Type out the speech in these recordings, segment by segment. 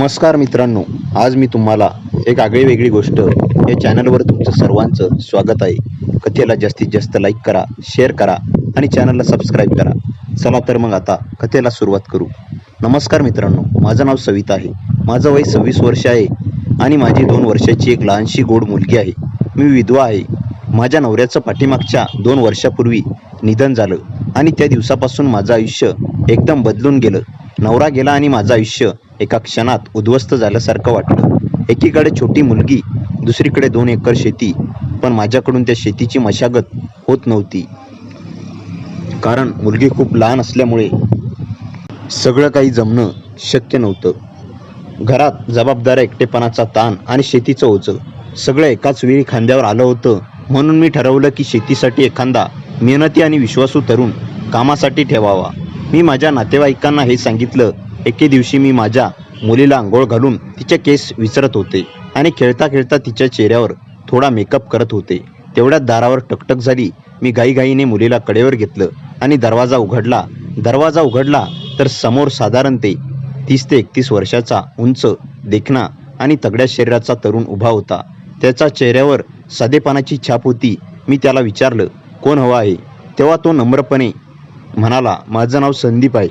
नमस्कार मित्रांनो, आज मी तुम्हाला एक आगळीवेगळी गोष्ट या चॅनलवर तुमचं सर्वांचं स्वागत आहे. कथेला जास्तीत जास्त लाईक करा, शेअर करा आणि चॅनलला सबस्क्राईब करा. चला तर मग आता कथेला सुरुवात करू. नमस्कार मित्रांनो, माझं नाव सविता आहे. माझं वय 26 वर्ष आहे आणि माझी 2 वर्षाची एक लहानशी गोड मुलगी आहे. मी विधवा आहे. माझ्या नवऱ्याचं पाठीमागच्या 2 वर्षापूर्वी निधन झालं आणि त्या दिवसापासून माझं आयुष्य एकदम बदलून गेलं. नवरा गेला आणि माझं आयुष्य एका क्षणात उद्ध्वस्त झाल्यासारखं वाटलं. एकीकडे छोटी मुलगी, दुसरीकडे 2 एकर शेती. पण माझ्याकडून त्या शेतीची मशागत होत नव्हती, कारण मुलगी खूप लहान असल्यामुळे सगळं काही जमणं शक्य नव्हतं. घरात जबाबदाऱ्या, एकटेपणाचा ताण आणि शेतीचं ओझं सगळं एकाच वेळी खांद्यावर आलं होतं. म्हणून मी ठरवलं की शेतीसाठी एखादा मेहनती आणि विश्वासू तरुण कामासाठी ठेवावा. मी माझ्या नातेवाईकांना हे सांगितलं. एके दिवशी मी माझ्या मुलीला आंघोळ घालून तिचे केस विचारत होते आणि खेळता खेळता तिच्या चेहऱ्यावर थोडा मेकअप करत होते. तेवढ्यात दारावर टकटक झाली. मी घाईघाईने मुलीला कडेवर घेतलं आणि दरवाजा उघडला तर समोर साधारण 30 ते 31 वर्षाचा उंच, देखणा आणि तगड्या शरीराचा तरुण उभा होता. त्याच्या चेहऱ्यावर साधेपणाची छाप होती. मी त्याला विचारलं, कोण हवा आहे? तेव्हा तो नम्रपणे म्हणाला, माझं नाव संदीप आहे.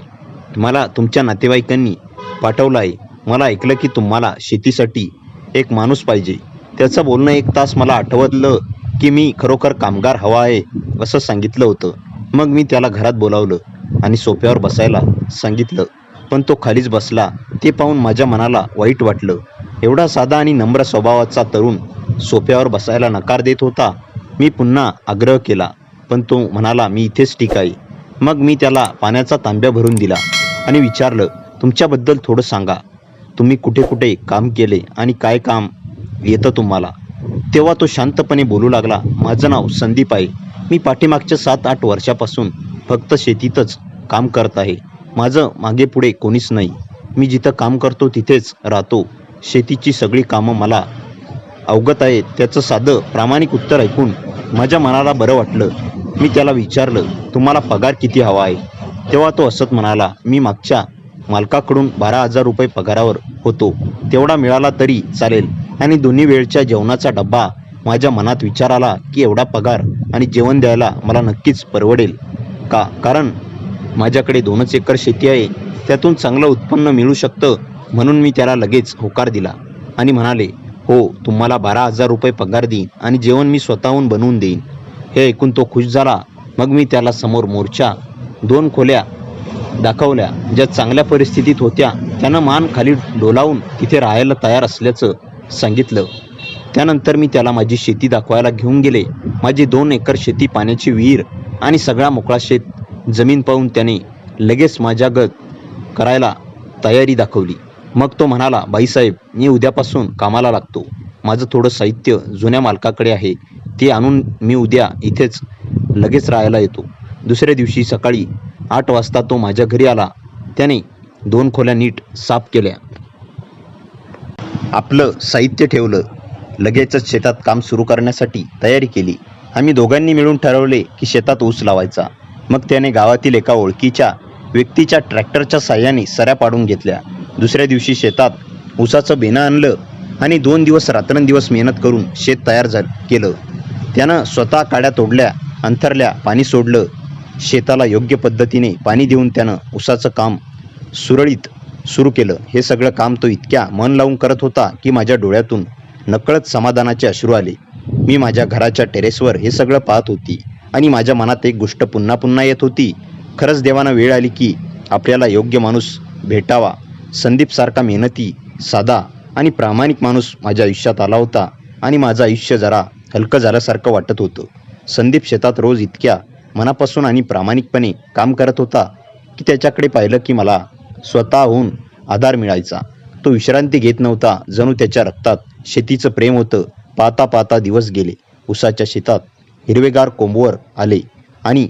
मला तुमच्या नातेवाईकांनी पाठवलं आहे. मला ऐकलं की तुम्हाला शेतीसाठी एक माणूस पाहिजे. त्याचं बोलणं 1 तास मला आठवलं की मी खरोखर कामगार हवा आहे असं सांगितलं होतं. मग मी त्याला घरात बोलावलं आणि सोफ्यावर बसायला सांगितलं, पण तो खालीच बसला. ते पाहून माझ्या मनाला वाईट वाटलं. एवढा साधा आणि नम्र स्वभावाचा तरुण सोफ्यावर बसायला नकार देत होता. मी पुन्हा आग्रह केला, पण तो म्हणाला, मी इथेच ठीक आहे. मग मी त्याला पाण्याचा तांब्या भरून दिला आणि विचारलं, तुमच्याबद्दल थोडं सांगा. तुम्ही कुठे कुठे काम केले आणि काय काम येतं तुम्हाला? तेव्हा तो शांतपणे बोलू लागला, माझं नाव संदीप आहे. मी पाठीमागच्या 7-8 वर्षापासून फक्त शेतीतच काम करत आहे. माझं मागे पुढे कोणीच नाही. मी जिथं काम करतो तिथेच राहतो. शेतीची सगळी कामं मला अवगत आहेत. त्याचं साधं प्रामाणिक उत्तर ऐकून माझ्या मनाला बरं वाटलं. मी त्याला विचारलं, तुम्हाला पगार किती हवा आहे? तेव्हा तो हसत म्हणाला, मी मागच्या मालकाकडून 12,000 रुपये पगारावर होतो. तेवढा मिळाला तरी चालेल. आणि दोन्ही वेळच्या जेवणाचा डब्बा. माझ्या मनात विचार आला की एवढा पगार आणि जेवण द्यायला मला नक्कीच परवडेल का? कारण माझ्याकडे 2च एकर शेती आहे. त्यातून चांगलं उत्पन्न मिळू शकतं. म्हणून मी त्याला लगेच होकार दिला आणि म्हणाले, हो, तुम्हाला 12,000 रुपये पगार देईन आणि जेवण मी स्वतःहून बनवून देईन. हे ऐकून तो खुश झाला. मग मी त्याला समोर मोरच्या 2 खोल्या दाखवल्या, ज्या चांगल्या परिस्थितीत होत्या. त्यानं मान खाली डोलावून तिथे राहायला तयार असल्याचं सांगितलं. त्यानंतर मी त्याला माझी शेती दाखवायला घेऊन गेले. माझी 2 एकर शेती, पाण्याची विहीर आणि सगळा मोकळा शेत जमीन पाहून त्याने लगेच माझ्यागत करायला तयारी दाखवली. मग तो म्हणाला, बाईसाहेब, मी उद्यापासून कामाला लागतो. माझं थोडं साहित्य जुन्या मालकाकडे आहे. ते आणून मी उद्या इथेच लगेच राहायला येतो. दुसऱ्या दिवशी सकाळी 8 वाजता तो माझ्या घरी आला. त्याने 2 खोल्या नीट साफ केल्या, आपलं साहित्य ठेवलं. लगेचच शेतात काम सुरू करण्यासाठी तयारी केली. आम्ही दोघांनी मिळून ठरवले की शेतात ऊस लावायचा. मग त्याने गावातील एका ओळखीच्या व्यक्तीच्या ट्रॅक्टरच्या साह्याने सऱ्या पाडून घेतल्या. दुसऱ्या दिवशी शेतात ऊसाचं बेणं आणलं आणि 2 दिवस रात्रंदिवस मेहनत करून शेत तयार केलं. त्यानं स्वतः काड्या तोडल्या, अंथरल्या, पाणी सोडलं. शेताला योग्य पद्धतीने पाणी देऊन त्यानं ऊसाचं काम सुरळीत सुरू केलं. हे सगळं काम तो इतक्या मन लावून करत होता की माझ्या डोळ्यातून नकळत समाधानाचे अश्रू आले. मी माझ्या घराच्या टेरेसवर हे सगळं पाहत होती आणि माझ्या मनात एक गोष्ट पुन्हा पुन्हा येत होती. खरंच देवानं वेळ आली की आपल्याला योग्य माणूस भेटावा. संदीपसारखा मेहनती, साधा आणि प्रामाणिक माणूस माझ्या आयुष्यात आला होता आणि माझं आयुष्य जरा हलकं झाल्यासारखं वाटत होतं. संदीप शेतात रोज इतक्या मनापासून आणि प्रामाणिकपणे काम करत होता की त्याच्याकडे पाहिलं की मला स्वतःहून आधार मिळायचा. तो विश्रांती घेत नव्हता. जणू त्याच्या रक्तात शेतीचं प्रेम होतं. पाहता पाहता दिवस गेले. ऊसाच्या शेतात हिरवेगार कोंबवर आले आणि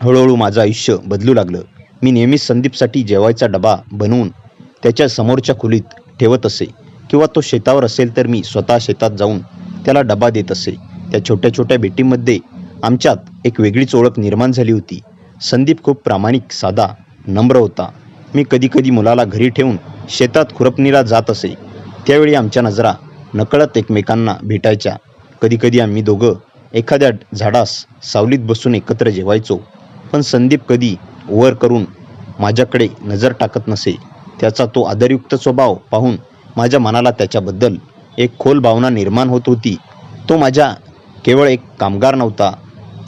हळूहळू माझं आयुष्य बदलू लागलं. मी नेहमीच संदीपसाठी जेवायचा डबा बनवून त्याच्या समोरच्या खोलीत ठेवत असे, किंवा तो शेतावर असेल तर मी स्वतः शेतात जाऊन त्याला डबा देत असे. त्या छोट्या छोट्या भेटीमध्ये आमच्यात एक वेगळीच ओळख निर्माण झाली होती. संदीप खूप प्रामाणिक, साधा, नम्र होता. मी कधीकधी मुलाला घरी ठेवून शेतात खुरपणीला जात असे. त्यावेळी आमच्या नजरा नकळत एकमेकांना भेटायच्या. कधीकधी आम्ही दोघं एखाद्या झाडास सावलीत बसून एकत्र जेवायचो. पण संदीप कधी वर करून माझ्याकडे नजर टाकत नसे. त्याचा तो आदरयुक्त स्वभाव पाहून माझ्या मनाला त्याच्याबद्दल एक खोल भावना निर्माण होत होती. तो माझ्या केवळ एक कामगार नव्हता,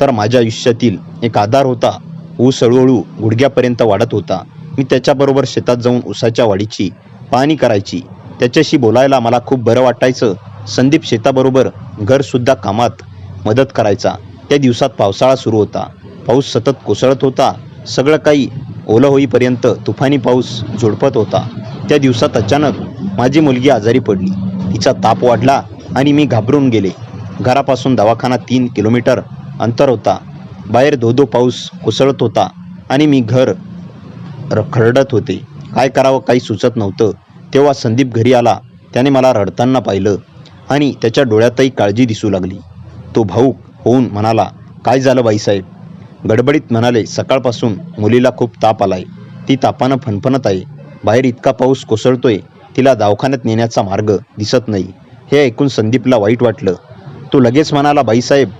तर माझ्या आयुष्यातील एक आधार होता. ऊस हळूहळू गुडघ्यापर्यंत वाढत होता. मी त्याच्याबरोबर शेतात जाऊन ऊसाच्या वाढीची पाहणी करायची. त्याच्याशी बोलायला मला खूप बरं वाटायचं. संदीप शेताबरोबर घरसुद्धा कामात मदत करायचा. त्या दिवसात पावसाळा सुरू होता. पाऊस सतत कोसळत होता. सगळं काही ओलं होईपर्यंत तुफानी पाऊस झोडपत होता. त्या दिवसात अचानक माझी मुलगी आजारी पडली. तिचा ताप वाढला आणि मी घाबरून गेले. घरापासून दवाखाना 3 किलोमीटर अंतर होता. बाहेर धो पाऊस कोसळत होता आणि मी घर खरडत होते. काय करावं काही सुचत नव्हतं. तेव्हा संदीप घरी आला. त्याने मला रडताना पाहिलं आणि त्याच्या डोळ्यातही काळजी दिसू लागली. तो भाऊक होऊन म्हणाला, काय झालं बाईसाहेब? गडबडीत म्हणाले, सकाळपासून मुलीला खूप ताप आलाय. ती तापानं फणफणत आहे. बाहेर इतका पाऊस कोसळतोय, तिला दवाखान्यात नेण्याचा मार्ग दिसत नाही. हे ऐकून संदीपला वाईट वाटलं. तो लगेच म्हणाला, बाईसाहेब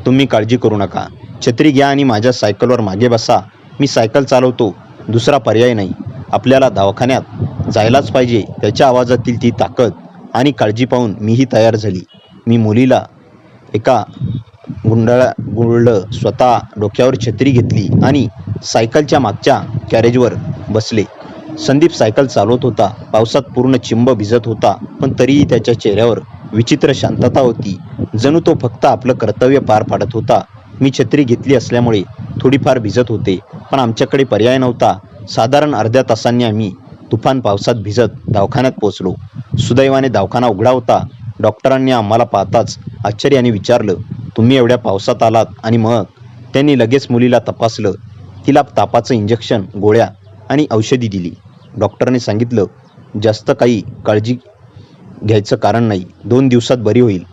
तुम्ही काळजी करू नका. छत्री घ्या आणि माझ्या सायकलवर मागे बसा. मी सायकल चालवतो. दुसरा पर्याय नाही. आपल्याला दवाखान्यात जायलाच पाहिजे. त्याच्या आवाजातील ती ताकद आणि काळजी पाहून मीही तयार झाली. मी मुलीला एका गुंडळं स्वतः डोक्यावर छत्री घेतली आणि सायकलच्या मागच्या कॅरेजवर बसले. संदीप सायकल चालवत होता. पावसात पूर्ण चिंब भिजत होता, पण तरीही त्याच्या चेहऱ्यावर विचित्र शांतता होती. जणू तो फक्त आपलं कर्तव्य पार पाडत होता. मी छत्री घेतली असल्यामुळे थोडीफार भिजत होते, पण आमच्याकडे पर्याय नव्हता. साधारण अर्ध्या तासांनी आम्ही तुफान पावसात भिजत दवाखान्यात पोहोचलो. सुदैवाने दवाखाना उघडा होता. डॉक्टरांनी आम्हाला पाहताच आश्चर्याने विचारलं, तुम्ही एवढ्या पावसात आलात? आणि मग त्यांनी लगेच मुलीला तपासलं. तिला तापाचं इंजेक्शन, गोळ्या आणि औषधी दिली. डॉक्टरने सांगितलं, जास्त काही काळजी घ्यायचं कारण नाही. 2 दिवसात बरी होईल.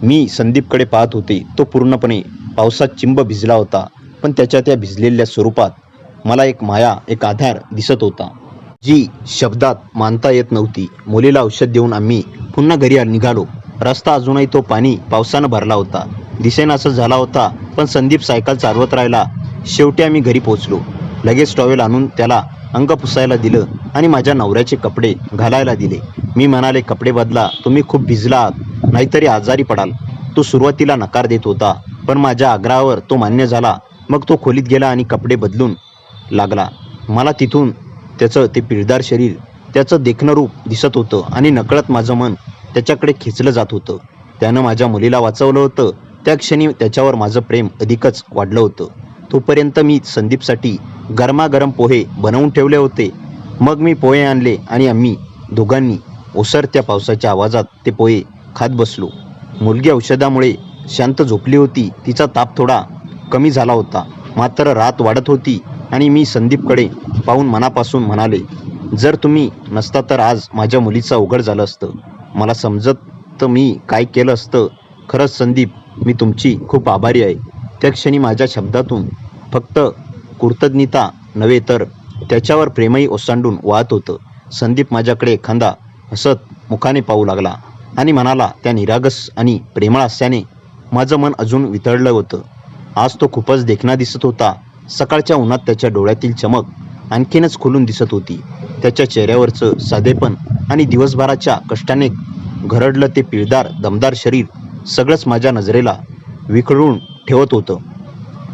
मी संदीपकडे पाहत होते. तो पूर्णपणे पावसात चिंब भिजला होता, पण त्याच्या त्या भिजलेल्या स्वरूपात मला एक माया, एक आधार दिसत होता, जी शब्दात मानता येत नव्हती. मुलीला औषध देऊन आम्ही पुन्हा घरी निघालो. रस्ता अजूनही तो पावसानं भरला होता. दिसेनासा झाला होता, पण संदीप सायकल चालवत राहिला. शेवटी आम्ही घरी पोहोचलो. लगेच टॉवेल आणून त्याला अंग पुसायला दिलं आणि माझ्या नवऱ्याचे कपडे घालायला दिले. मी म्हणाले, कपडे बदला, तुम्ही खूप भिजला आहात, नाहीतरी आजारी पडाल. तो सुरुवातीला नकार देत होता, पण माझ्या आग्रहावर तो मान्य झाला. मग तो खोलीत गेला आणि कपडे बदलून लागला. मला तिथून त्याचं ते पिळदार शरीर, त्याचं देखणं रूप दिसत होतं आणि नकळत माझं मन त्याच्याकडे खेचलं जात होतं. त्यानं माझ्या मुलीला वाचवलं होतं. त्या क्षणी त्याच्यावर माझं प्रेम अधिकच वाढलं होतं. तोपर्यंत मी संदीपसाठी गरमागरम पोहे बनवून ठेवले होते. मग मी पोहे आणले आणि आम्ही दोघांनी ओसरत्या पावसाच्या आवाजात ते पोहे खात बसलो. मुलगी औषधामुळे शांत झोपली होती. तिचा ताप थोडा कमी झाला होता, मात्र रात वाढत होती आणि मी संदीपकडे पाहून मनापासून म्हणाले, जर तुम्ही नसता तर आज माझ्या मुलीचं अवघड झालं असतं. मला समजत मी काय केलं असतं. खरंच संदीप, मी तुमची खूप आभारी आहे. त्या क्षणी माझ्या शब्दातून फक्त कृतज्ञता नव्हे, तर त्याच्यावर प्रेमही ओसांडून वाहत होतं. संदीप माझ्याकडे एखादा हसत मुखाने पाहू लागला आणि म्हणाला, त्या निरागस आणि प्रेमळ हास्याने माझं मन अजून वितळलं होतं. आज तो खूपच देखणा दिसत होता. सकाळच्या उन्हात त्याच्या डोळ्यातील चमक आणखीनच खुलून दिसत होती. त्याच्या चेहऱ्यावरचं साधेपण आणि दिवसभराच्या कष्टाने घरडलं ते पिळदार दमदार शरीर सगळंच माझ्या नजरेला विखरून ठेवत होतं.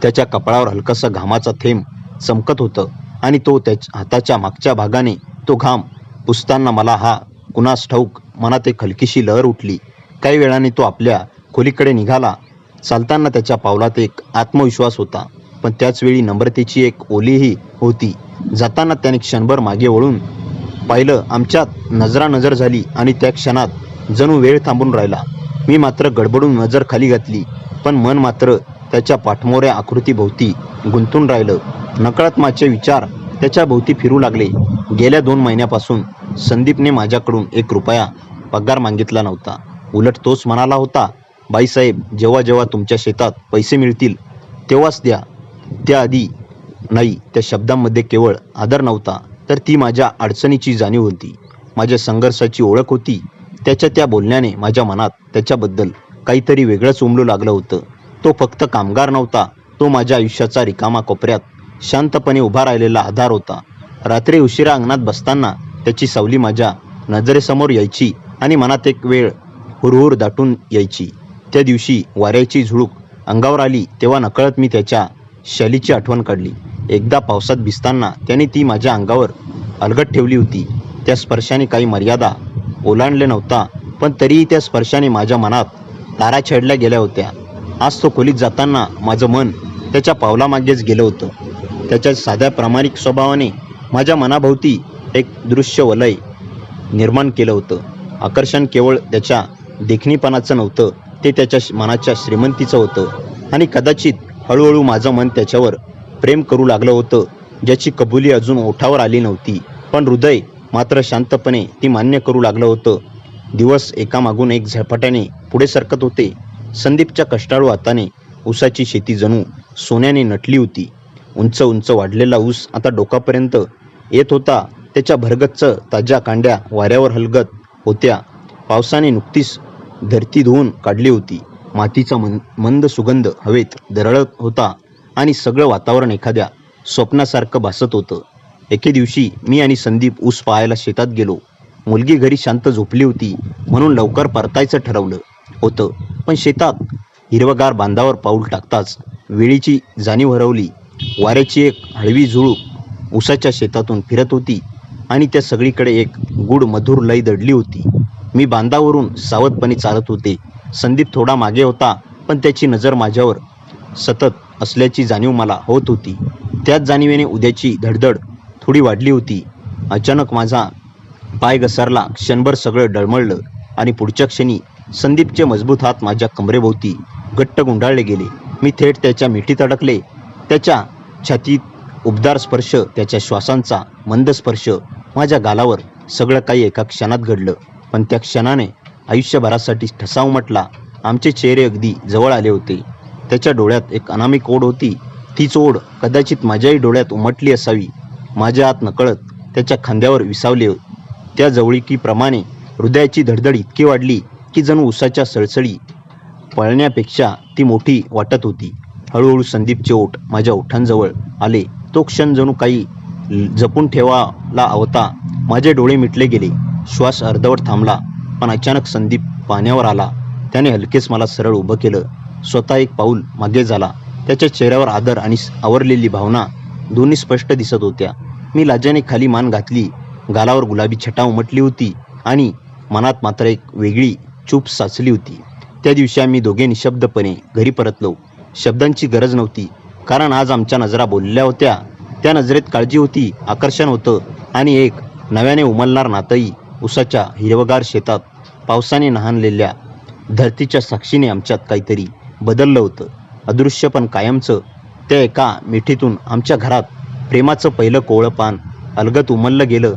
त्याच्या कपाळावर हलकासा घामाचा थेंब चमकत होतं आणि तो त्याच्या हाताच्या मागच्या भागाने तो घाम पुसताना मला हा कुणास ठाऊक मनात एक हलकीशी लहर उठली. काही वेळाने तो आपल्या खोलीकडे निघाला. चालताना त्याच्या पावलात एक आत्मविश्वास होता, पण त्याचवेळी नम्रतेची एक ओलीही होती. जाताना त्याने क्षणभर मागे वळून पाहिलं. आमच्यात नजरानजर झाली आणि त्या क्षणात जणू वेळ थांबून राहिला. मी मात्र गडबडून नजर खाली घातली, पण मन मात्र त्याच्या पाठमोऱ्या आकृतीभोवती गुंतून राहिलं. नकळत माझे विचार त्याच्या भोवती फिरू लागले. गेल्या 2 महिन्यापासून संदीपने माझ्याकडून 1 रुपया पगार मागितला नव्हता. उलट तोच म्हणाला होता, बाईसाहेब, जेव्हा जेव्हा तुमच्या शेतात पैसे मिळतील तेव्हाच द्या, त्याआधी नाही. त्या शब्दांमध्ये केवळ आदर नव्हता, तर ती माझ्या अडचणीची जाणीव होती, माझ्या संघर्षाची ओळख होती. त्याच्या त्या बोलण्याने माझ्या मनात त्याच्याबद्दल काहीतरी वेगळंच उमलू लागलं होतं. तो फक्त कामगार नव्हता, तो माझ्या आयुष्याचा रिकामा कोपऱ्यात शांतपणे उभा राहिलेला आधार होता. रात्री उशिरा अंगणात बसताना त्याची सावली माझ्या नजरेसमोर यायची आणि मनात एक वेळ हुरहुर दाटून यायची. त्या दिवशी वाऱ्याची झुळूक अंगावर आली तेव्हा नकळत मी त्याच्या शैलीची आठवण काढली. एकदा पावसात भिजताना त्याने ती माझ्या अंगावर अलगद ठेवली होती. त्या स्पर्शाने काही मर्यादा ओलांडले नव्हता, पण तरीही त्या स्पर्शाने माझ्या मनात तारा छेडल्या गेल्या होत्या. आज तो खोलीत जाताना माझं मन त्याच्या पावलामागेच गेलं होतं. त्याच्या साध्या प्रामाणिक स्वभावाने माझ्या मनाभोवती एक दृश्य वलय निर्माण केलं होतं. आकर्षण केवळ त्याच्या देखणीपणाचं नव्हतं, ते त्याच्या मनाच्या श्रीमंतीचं होतं. आणि कदाचित हळूहळू माझं मन त्याच्यावर प्रेम करू लागलं होतं, ज्याची कबुली अजून ओठावर आली नव्हती, पण हृदय मात्र शांतपणे ती मान्य करू लागलं होतं. दिवस एकामागून एक झपाट्याने पुढे सरकत होते. संदीपच्या कष्टाळू हाताने ऊसाची शेती जणू सोन्याने नटली होती. उंच उंच वाढलेला ऊस आता डोकापर्यंत येत होता. त्याच्या भरगच्च ताज्या कांड्या वाऱ्यावर हलगत होत्या. पावसाने नुकतीच धरती धुवून काढली होती. मातीचा मंद सुगंध हवेत दरवळत होता आणि सगळं वातावरण एखाद्या स्वप्नासारखं भासत होतं. एके दिवशी मी आणि संदीप ऊस पाहायला शेतात गेलो. मुलगी घरी शांत झोपली होती, म्हणून लवकर परतायचं ठरवलं होतं. पण शेतात हिरवगार बांधावर पाऊल टाकताच वेळीची जाणीव हरवली. वाऱ्याची एक हळवी झुळूक ऊसाच्या शेतातून फिरत होती आणि त्या सगळीकडे एक गूढ मधुर लय दडली होती. मी बांधावरून सावधपणे चालत होते. संदीप थोडा मागे होता, पण त्याची नजर माझ्यावर सतत असल्याची जाणीव मला होत होती. त्याच जाणीवेने उद्याची धडधड थोडी वाढली होती. अचानक माझा पाय घसरला. क्षणभर सगळं डळमळलं आणि पुढच्या क्षणी संदीपचे मजबूत हात माझ्या कमरेभोवती घट्ट गुंडाळले गेले. मी थेट त्याच्या मिठीत अडकले. त्याच्या छातीत उबदार स्पर्श, त्याच्या श्वासांचा मंद स्पर्श माझ्या गालावर. सगळं काही एका क्षणात घडलं, पण त्या क्षणाने आयुष्यभरासाठी ठसा उमटला. आमचे चेहरे अगदी जवळ आले होते. त्याच्या डोळ्यात एक अनामिक ओढ होती. तीच ओढ कदाचित माझ्याही डोळ्यात उमटली असावी. माझ्या हात नकळत त्याच्या खांद्यावर विसावले. त्या जवळीकीप्रमाणे हृदयाची धडधड इतकी वाढली की जणू उसाच्या सळसळी पळण्यापेक्षा ती मोठी वाटत होती. हळूहळू संदीपचे ओठ माझ्या ओठांजवळ आले. तो क्षण जणू काही जपून ठेवायला होता. माझे डोळे मिटले गेले. श्वास अर्धवट थांबला. पण अचानक संदीप पाण्यावर आला. त्याने हलकेच मला सरळ उभं केलं. स्वतः एक पाऊल मागे झाला. त्याच्या चेहऱ्यावर आदर आणि आवरलेली भावना दोन्ही स्पष्ट दिसत होत्या. मी लाजेने खाली मान घातली. गालावर गुलाबी छटा उमटली होती आणि मनात मात्र एक वेगळी चूप साचली होती. त्या दिवशी आम्ही दोघे निशब्दपणे घरी परतलो. शब्दांची गरज नव्हती, कारण आज आमच्या नजरा बोलल्या होत्या. त्या नजरेत काळजी होती, आकर्षण होतं आणि एक नव्याने उमलणार नातंही. उसाच्या हिरवगार शेतात पावसाने न्हाणलेल्या धरतीच्या साक्षीने आमच्यात काहीतरी बदललं होतं, अदृश्य पण कायमचं. त्या एका मिठीतून आमच्या घरात प्रेमाचं पहिलं कोवळं पान अलगद उमललं गेलं.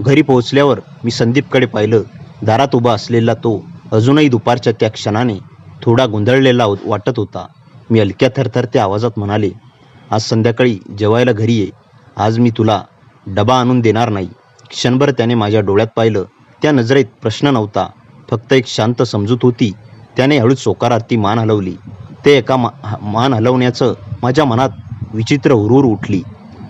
घरी पोहोचल्यावर मी संदीपकडे पाहिलं. दारात उभा असलेला तो अजूनही दुपारच्या त्या क्षणाने थोडा गोंधळलेला वाटत होता. मी हलक्या थरथरत्या आवाजात म्हणाले, आज संध्याकाळी जेवायला घरी ये. आज मी तुला डबा आणून देणार नाही. क्षणभर त्याने माझ्या डोळ्यात पाहिलं. त्या नजरेत प्रश्न नव्हता, फक्त एक शांत समजूत होती. त्याने हळूच होकारार्थी मान हलवली. ते एका मान हलवण्याचं माझ्या मनात विचित्र हुरहुर उठली,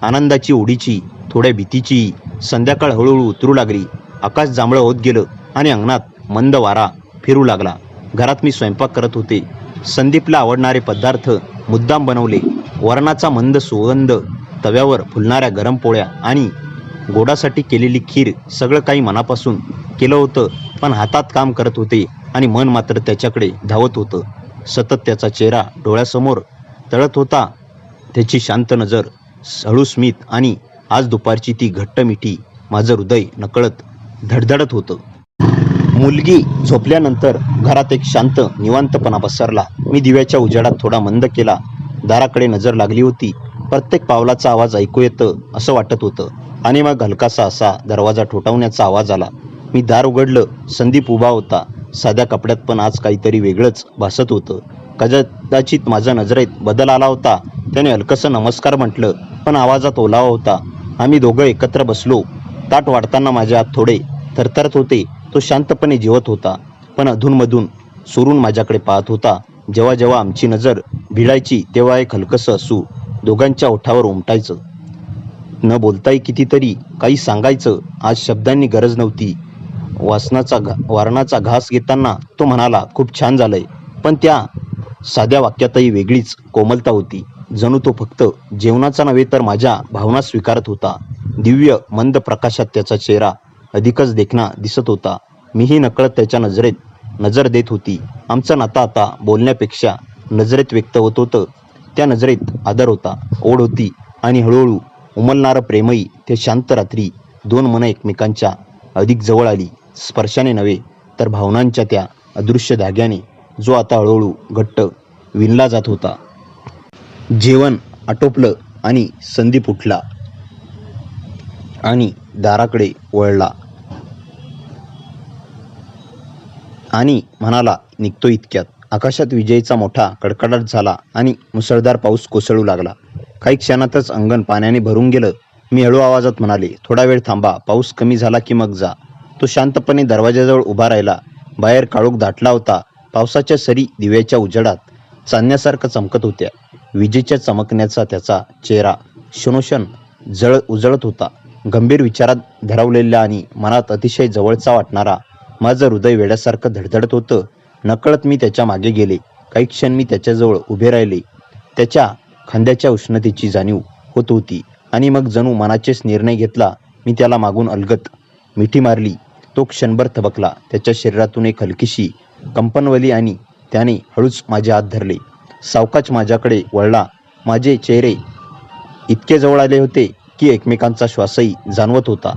आनंदाची, ओढीची, थोड्या भीतीची. संध्याकाळ हळूहळू उतरू लागली. आकाश जांभळं होत गेलं आणि अंगणात मंद वारा फिरू लागला. घरात मी स्वयंपाक करत होते. संदीपला आवडणारे पदार्थ मुद्दाम बनवले. वरणाचा मंद सुगंध, तव्यावर फुलणाऱ्या गरम पोळ्या आणि गोडासाठी केलेली खीर, सगळं काही मनापासून केलं होतं. पण हातात काम करत होते आणि मन मात्र त्याच्याकडे धावत होतं. सतत त्याचा चेहरा डोळ्यासमोर तळत होता. त्याची शांत नजर, हळू स्मित आणि आज दुपारची ती घट्ट मिठी. माझं हृदय नकळत धडधडत होतं. मुलगी झोपल्यानंतर घरात एक शांत निवांतपणा पसरला. मी दिव्याच्या उजेडात थोडा मंद केला. दाराकडे नजर लागली होती. प्रत्येक पावलाचा आवाज ऐकू येतं असं वाटत होतं आणि मग हलकासा असा दरवाजा ठोठावण्याचा आवाज आला. मी दार उघडलं. संदीप उभा होता, साध्या कपड्यात, पण आज काहीतरी वेगळंच भासत होतं. कदाचित माझ्या नजरेत बदल आला होता. त्याने हलकसं नमस्कार म्हटलं, पण आवाजात ओलावा होता. आम्ही दोघं एकत्र बसलो. ताट वाढताना माझे हात थोडे थरथरत होते. तो शांतपणे जेवत होता, पण अधूनमधून सोडून माझ्याकडे पाहत होता. जेव्हा जेव्हा आमची नजर भिडायची तेव्हा एक हलकंसं हसू दोघांच्या ओठावर उमटायचं. न बोलताही कितीतरी काही सांगायचं. आज शब्दांनी गरज नव्हती. वारणाचा घास घेताना तो म्हणाला, खूप छान झालंय. पण त्या साध्या वाक्यातही वेगळीच कोमलता होती. जणू तो फक्त जेवणाचा नव्हे तर माझ्या भावना स्वीकारत होता. दिव्य मंद प्रकाशात त्याचा चेहरा अधिकच देखणा दिसत होता. मीही नकळत त्याच्या नजरेत नजर देत होती. आमचं नातं आता बोलण्यापेक्षा नजरेत व्यक्त होत होतं. त्या नजरेत आदर होता, ओढ होती आणि हळूहळू उमलणारं प्रेमही. ते शांत रात्री दोन मनं एकमेकांच्या अधिक जवळ आली, स्पर्शाने नव्हे तर भावनांच्या त्या अदृश्य धाग्याने, जो आता हळूहळू घट्ट विणला जात होता. जेवण आटोपलं आणि संदीप उठला आणि दाराकडे वळला आणि म्हणाला, निघतो इतक्यात. आकाशात विजेचा मोठा कडकडाट झाला आणि मुसळधार पाऊस कोसळू लागला. काही क्षणातच अंगण पाण्याने भरून गेलं. मी हळू आवाजात म्हणाले, थोडा वेळ थांबा, पाऊस कमी झाला की मग जा. तो शांतपणे दरवाजाजवळ उभा राहिला. बाहेर काळोख दाटला होता. पावसाच्या सरी दिव्याच्या उजेडात चांदण्यासारखं चमकत होत्या. विजेच्या चमकण्याचा त्याचा चेहरा क्षणोक्षण उजळत होता. गंभीर विचारात धरावलेला आणि मनात अतिशय जवळचा वाटणारा. माझं हृदय वेड्यासारखं धडधडत होतं. नकळत मी त्याच्या मागे गेले. काही क्षण मी त्याच्याजवळ उभे राहिले. त्याच्या खांद्याच्या उष्णतेची जाणीव होत होती आणि मग जणू मनाचेच निर्णय घेतला. मी त्याला मागून अलगद मिठी मारली. तो क्षणभर थबकला. त्याच्या शरीरातून एक हलकीशी कंपनवली आणि त्याने हळूच माझे हात धरले. सावकाश माझ्याकडे वळला. माझे चेहरे इतके जवळ आले होते की एकमेकांचा श्वासही जाणवत होता.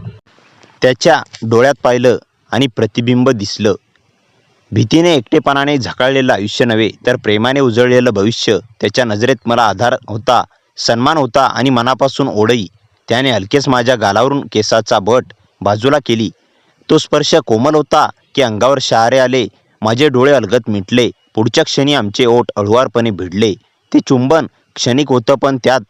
त्याच्या डोळ्यात पाहिलं आणि प्रतिबिंब दिसलं. भीतीने एकटेपणाने झाकाळलेलं आयुष्य नव्हे तर प्रेमाने उजळलेलं भविष्य. त्याच्या नजरेत मला आधार होता, सन्मान होता आणि मनापासून ओढही. त्याने हलकेच माझ्या गालावरून केसाचा बट बाजूला केली. तो स्पर्श कोमल होता की अंगावर शहारे आले. माझे डोळे अलगद मिटले. पुढच्या क्षणी आमचे ओठ हळुवारपणे भिडले. ते चुंबन क्षणिक होतं, पण त्यात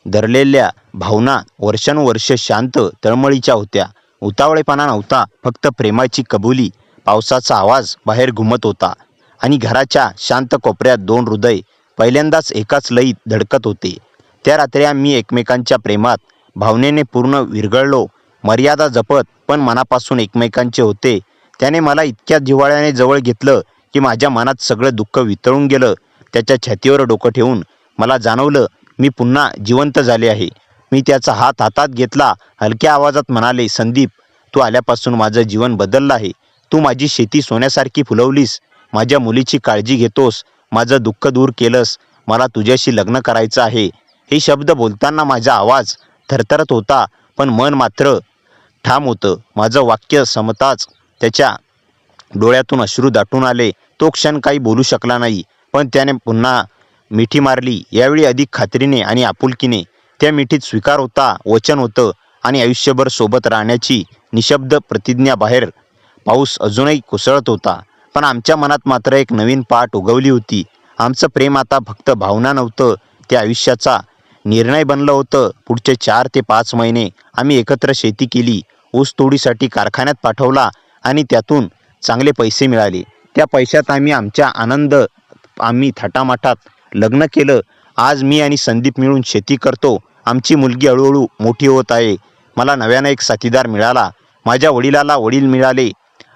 दरलेल्या भावना वर्षानुवर्ष शांत तळमळीच्या होत्या. उतावळेपणा नव्हता, फक्त प्रेमाची कबुली. पावसाचा आवाज बाहेर घुमत होता आणि घराच्या शांत कोपऱ्यात दोन हृदय पहिल्यांदाच एकाच लयीत धडकत होते. त्या रात्री आम्ही एकमेकांच्या प्रेमात भावनेने पूर्ण विरघळलो. मर्यादा जपत पण मनापासून एकमेकांचे होते. त्याने मला इतक्या जिव्हाळ्याने जवळ घेतलं की माझ्या मनात सगळं दुःख वितळून गेलं. त्याच्या छातीवर डोकं ठेवून मला जाणवलं मी पुन्हा जिवंत झाले आहे. मी त्याचा हात हातात घेतला. हलक्या आवाजात म्हणाले, संदीप, तू आल्यापासून माझं जीवन बदललं आहे. तू माझी शेती सोन्यासारखी फुलवलीस. माझ्या मुलीची काळजी घेतोस. माझं दुःख दूर केलंस. मला तुझ्याशी लग्न करायचं आहे. हे शब्द बोलताना माझा आवाज थरथरत होता, पण मन मात्र ठाम होतं. माझं वाक्य समताच त्याच्या डोळ्यातून अश्रू दाटून आले. तो क्षण काही बोलू शकला नाही, पण त्याने पुन्हा मिठी मारली. यावेळी अधिक खात्रीने आणि आपुलकीने. त्या मिठीत स्वीकार होता, वचन होतं आणि आयुष्यभर सोबत राहण्याची निशब्द प्रतिज्ञा. बाहेर पाऊस अजूनही कोसळत होता, पण आमच्या मनात मात्र एक नवीन पाट उगवली होती. आमचं प्रेम आता फक्त भावना नव्हतं, ते आयुष्याचा निर्णय बनलं होतं. पुढचे 4 ते 5 महिने आम्ही एकत्र शेती केली. ऊस तोडीसाठी कारखान्यात पाठवला आणि त्यातून चांगले पैसे मिळाले. त्या पैशात आम्ही थाटामाटात लग्न केलं. आज मी आणि संदीप मिळून शेती करतो. आमची मुलगी हळूहळू मोठी होत आहे. मला नव्यानं एक साथीदार मिळाला. माझ्या वडिलाला वडील मिळाले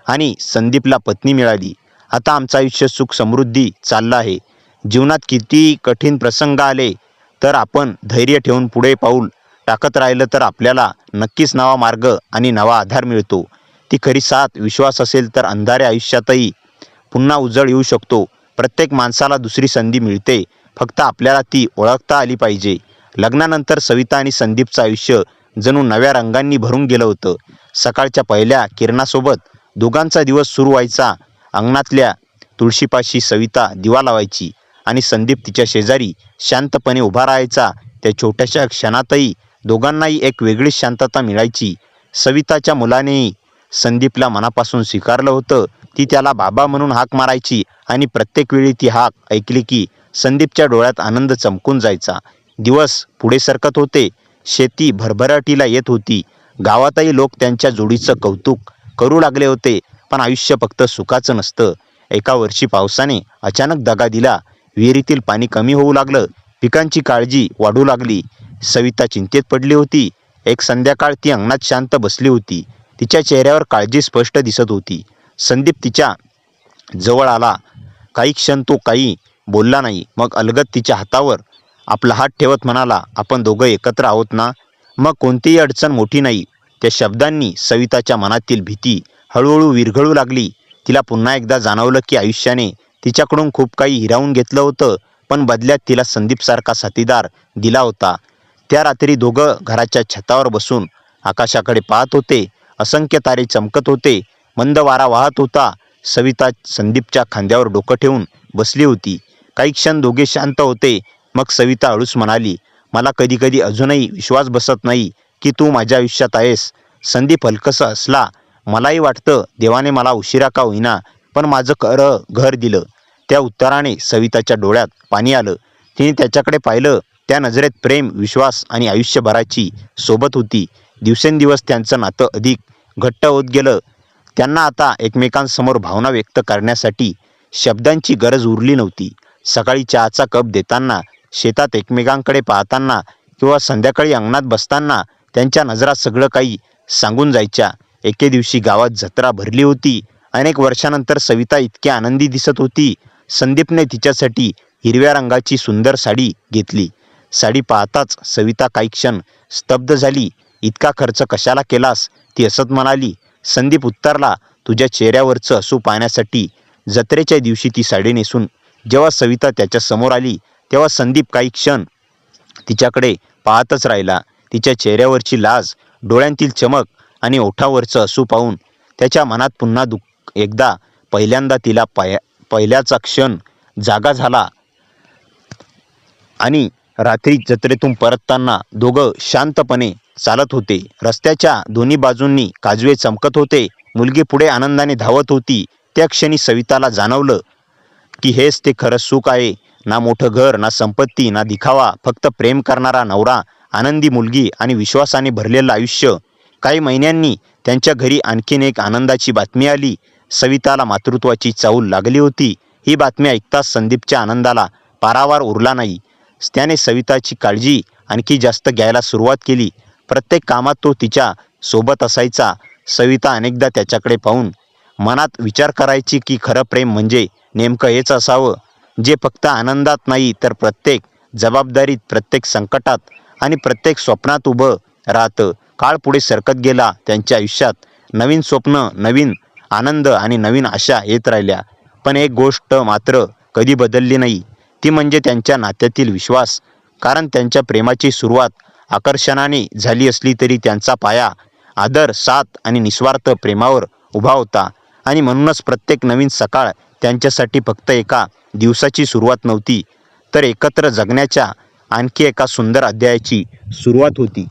आणि संदीपला पत्नी मिळाली. आता आमचं आयुष्य सुख समृद्धी चाललं आहे. जीवनात किती कठीण प्रसंग आले तर आपण धैर्य ठेवून पुढे पाऊल टाकत राहिलं तर आपल्याला नक्कीच नवा मार्ग आणि नवा आधार मिळतो. ती खरी साथ विश्वास असेल तर अंधाऱ्या आयुष्यातही पुन्हा उजळ येऊ शकतो. प्रत्येक माणसाला दुसरी संधी मिळते, फक्त आपल्याला ती ओळखता आली पाहिजे. लग्नानंतर सविता आणि संदीपचं आयुष्य जणू नव्या रंगांनी भरून गेलं होतं. सकाळच्या पहिल्या किरणासोबत दोघांचा दिवस सुरू व्हायचा. अंगणातल्या तुळशीपाशी सविता दिवा लावायची आणि संदीप तिच्या शेजारी शांतपणे उभा राहायचा. त्या छोट्याशा क्षणातही दोघांनाही एक वेगळीच शांतता मिळायची. सविताच्या मुलानेही संदीपला मनापासून स्वीकारलं होतं. ती त्याला बाबा म्हणून हाक मारायची आणि प्रत्येक वेळी ती हाक ऐकली की संदीपच्या डोळ्यात आनंद चमकून जायचा. दिवस पुढे सरकत होते. शेती भरभराटीला येत होती. गावातही लोक त्यांच्या जोडीचं कौतुक करू लागले होते. पण आयुष्य फक्त सुखाचं नसतं. एका वर्षी पावसाने अचानक दगा दिला. विहिरीतील पाणी कमी होऊ लागलं. पिकांची काळजी वाढू लागली. सविता चिंतेत पडली होती. एक संध्याकाळ ती अंगणात शांत बसली होती. तिच्या चेहऱ्यावर काळजी स्पष्ट दिसत होती. संदीप तिच्या जवळ आला. काही क्षण तो काही बोलला नाही. मग अलगद तिच्या हातावर आपला हात ठेवत म्हणाला, आपण दोघं एकत्र आहोत ना? मग कोणतीही अडचण मोठी नाही. त्या शब्दांनी सविताच्या मनातील भीती हळूहळू विरघळू लागली. तिला पुन्हा एकदा जाणवलं की आयुष्याने तिच्याकडून खूप काही हिरावून घेतलं होतं, पण बदल्यात तिला संदीपसारखा साथीदार दिला होता. त्या रात्री दोघं घराच्या छतावर बसून आकाशाकडे पाहत होते. असंख्य तारे चमकत होते. मंद वारा वाहत होता. सविता संदीपच्या खांद्यावर डोकं ठेवून बसली होती. काही क्षण दोघे शांत होते. मग सविता हळूच म्हणाली, मला कधीकधी अजूनही विश्वास बसत नाही की तू माझ्या आयुष्यात आहेस. संदीप हलकंसं हसला. मलाही वाटतं देवाने मला उशिरा का होईना पण माझं खरं घर दिलं. त्या उत्तराने सविताच्या डोळ्यात पाणी आलं. तिने त्याच्याकडे पाहिलं. त्या नजरेत प्रेम, विश्वास आणि आयुष्यभराची सोबत होती. दिवसेंदिवस त्यांचं नातं अधिक घट्ट होत गेलं. त्यांना आता एकमेकांसमोर भावना व्यक्त करण्यासाठी शब्दांची गरज उरली नव्हती. सकाळी चहाचा कप देताना, शेतात एकमेकांकडे पाहताना किंवा संध्याकाळी अंगणात बसताना त्यांच्या नजरा सगळं काही सांगून जायच्या. एके दिवशी गावात जत्रा भरली होती. अनेक वर्षानंतर सविता इतकी आनंदी दिसत होती. संदीपने तिच्यासाठी हिरव्या रंगाची सुंदर साडी घेतली. साडी पाहताच सविता काही क्षण स्तब्ध झाली. इतका खर्च कशाला केलास? ती हसत म्हणाली. संदीप उत्तरला, तुझ्या चेहऱ्यावरचं हसू पाहण्यासाठी. जत्रेच्या दिवशी ती साडी नेसून जेव्हा सविता त्याच्या समोर आली तेव्हा संदीप काही क्षण तिच्याकडे पाहतच राहिला. तिच्या चेहऱ्यावरची लाज, डोळ्यांतील चमक आणि ओठावरचं हसू पाहून त्याच्या मनात पुन्हा एकदा पहिल्यांदा तिला पहिल्याचा क्षण जागा झाला. आणि रात्री जत्रेतून परतताना दोघं शांतपणे चालत होते. रस्त्याच्या दोन्ही बाजूंनी काजवे चमकत होते. मुलगी पुढे आनंदाने धावत होती. त्या क्षणी सविताला जाणवलं की हेच ते खरं सुख आहे. ना मोठं घर, ना संपत्ती, ना दिखावा, फक्त प्रेम करणारा नवरा, आनंदी मुलगी आणि विश्वासाने भरलेलं आयुष्य. काही महिन्यांनी त्यांच्या घरी आणखीन एक आनंदाची बातमी आली. सविताला मातृत्वाची चाहूल लागली होती. ही बातमी ऐकताच संदीपच्या आनंदाला पारावार उरला नाही. त्याने सविताची काळजी आणखी जास्त घ्यायला सुरुवात केली. प्रत्येक कामात तो तिच्या सोबत असायचा. सविता अनेकदा त्याच्याकडे पाहून मनात विचार करायची की खरं प्रेम म्हणजे नेमकं हेच असावं, जे फक्त आनंदात नाही तर प्रत्येक जबाबदारीत, प्रत्येक संकटात आणि प्रत्येक स्वप्नात उभं राहतं. काळ पुढे सरकत गेला. त्यांच्या आयुष्यात नवीन स्वप्न, नवीन आनंद आणि नवीन आशा येत राहिल्या. पण एक गोष्ट मात्र कधी बदलली नाही, ती म्हणजे त्यांच्या नात्यातील विश्वास. कारण त्यांच्या प्रेमाची सुरुवात आकर्षणाने झाली असली तरी त्यांचा पाया आदर, साथ आणि निस्वार्थ प्रेमावर उभा होता. आणि म्हणूनच प्रत्येक नवीन सकाळ त्यांच्यासाठी फक्त एका दिवसाची सुरुवात नव्हती, तर एकत्र जगण्याच्या आणखी एका सुंदर अध्यायाची सुरुवात होती.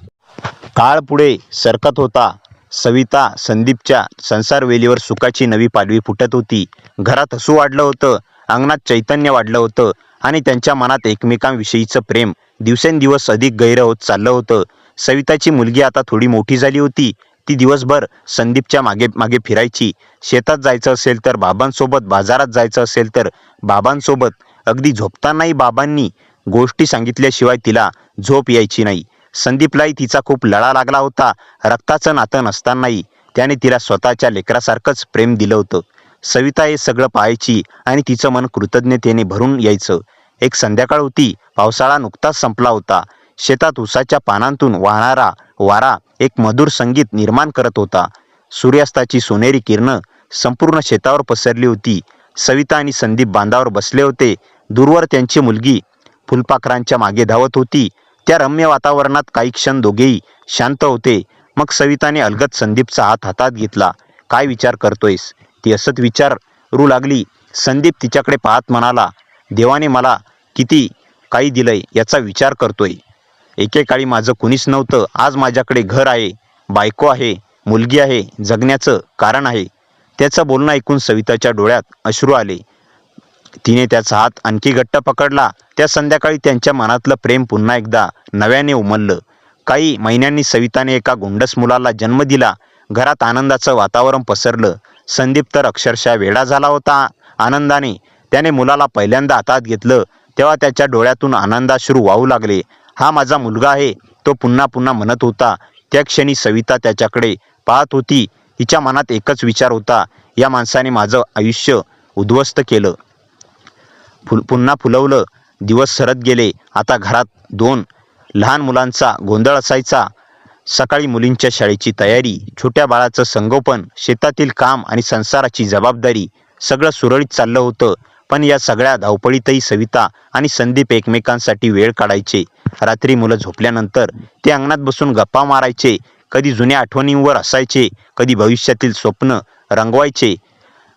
काळ पुढे सरकत होता. सविता संदीपच्या संसारवेलीवर सुखाची नवी पालवी फुटत होती. घरात हसू वाढलं होतं. अंगणात चैतन्य वाढलं होतं. आणि त्यांच्या मनात एकमेकांविषयीचं प्रेम दिवसेंदिवस अधिक गहिरं होत चाललं होतं. सविताची मुलगी आता थोडी मोठी झाली होती. ती दिवसभर संदीपच्या मागे मागे फिरायची. शेतात जायचं असेल तर बाबांसोबत, बाजारात जायचं असेल तर बाबांसोबत. अगदी झोपतानाही बाबांनी गोष्टी सांगितल्याशिवाय तिला झोप यायची नाही. संदीपलाही तिचा खूप लळा लागला होता. रक्ताचं नातं नसतानाही त्याने तिला स्वतःच्या लेकरासारखंच प्रेम दिलं होतं. सविता हे सगळं पाहायची आणि तिचं मन कृतज्ञतेने भरून यायचं. एक संध्याकाळ होती. पावसाळा नुकताच संपला होता. शेतात उसाच्या पानांतून वाहणारा वारा एक मधुर संगीत निर्माण करत होता. सूर्यास्ताची सोनेरी किरणं संपूर्ण शेतावर पसरली होती. सविता आणि संदीप बांधावर बसले होते. दूरवर त्यांची मुलगी फुलपाखरांच्या मागे धावत होती. त्या रम्य वातावरणात काही क्षण दोघेही शांत होते. मग सविताने अलगद संदीपचा हात हातात घेतला. काय विचार करतोयस? ती असत विचारू लागली. संदीप तिच्याकडे पाहत म्हणाला, देवाने मला किती काही दिलंय याचा विचार करतोय. एकेकाळी माझं कुणीच नव्हतं. आज माझ्याकडे घर आहे, बायको आहे, मुलगी आहे, जगण्याचं कारण आहे. त्याचं बोलणं ऐकून सविताच्या डोळ्यात अश्रू आले. तिने त्याचा हात आणखी घट्ट पकडला. त्या संध्याकाळी त्यांच्या मनातलं प्रेम पुन्हा एकदा नव्याने उमललं. काही महिन्यांनी सविताने एका गोंडस मुलाला जन्म दिला. घरात आनंदाचं वातावरण पसरलं. संदीप तर अक्षरशः वेडा झाला होता आनंदाने. त्याने मुलाला पहिल्यांदा हातात घेतलं तेव्हा त्याच्या डोळ्यातून आनंदाश्रू वाहू लागले. हा माझा मुलगा आहे, तो पुन्हा पुन्हा म्हणत होता. त्या क्षणी सविता त्याच्याकडे पाहत होती. हिच्या मनात एकच विचार होता, या माणसाने माझं आयुष्य उद्ध्वस्त केलं, पुन्हा फुलवलं. दिवस सरत गेले. आता घरात 2 लहान मुलांचा गोंधळ असायचा. सकाळी मुलींच्या शाळेची तयारी, छोट्या बाळाचं संगोपन, शेतातील काम आणि संसाराची जबाबदारी, सगळं सुरळीत चाललं होतं. पण या सगळ्या धावपळीतही सविता आणि संदीप एकमेकांसाठी वेळ काढायचे. रात्री मुलं झोपल्यानंतर ते अंगणात बसून गप्पा मारायचे. कधी जुन्या आठवणींवर हसायचे, कधी भविष्यातील स्वप्न रंगवायचे.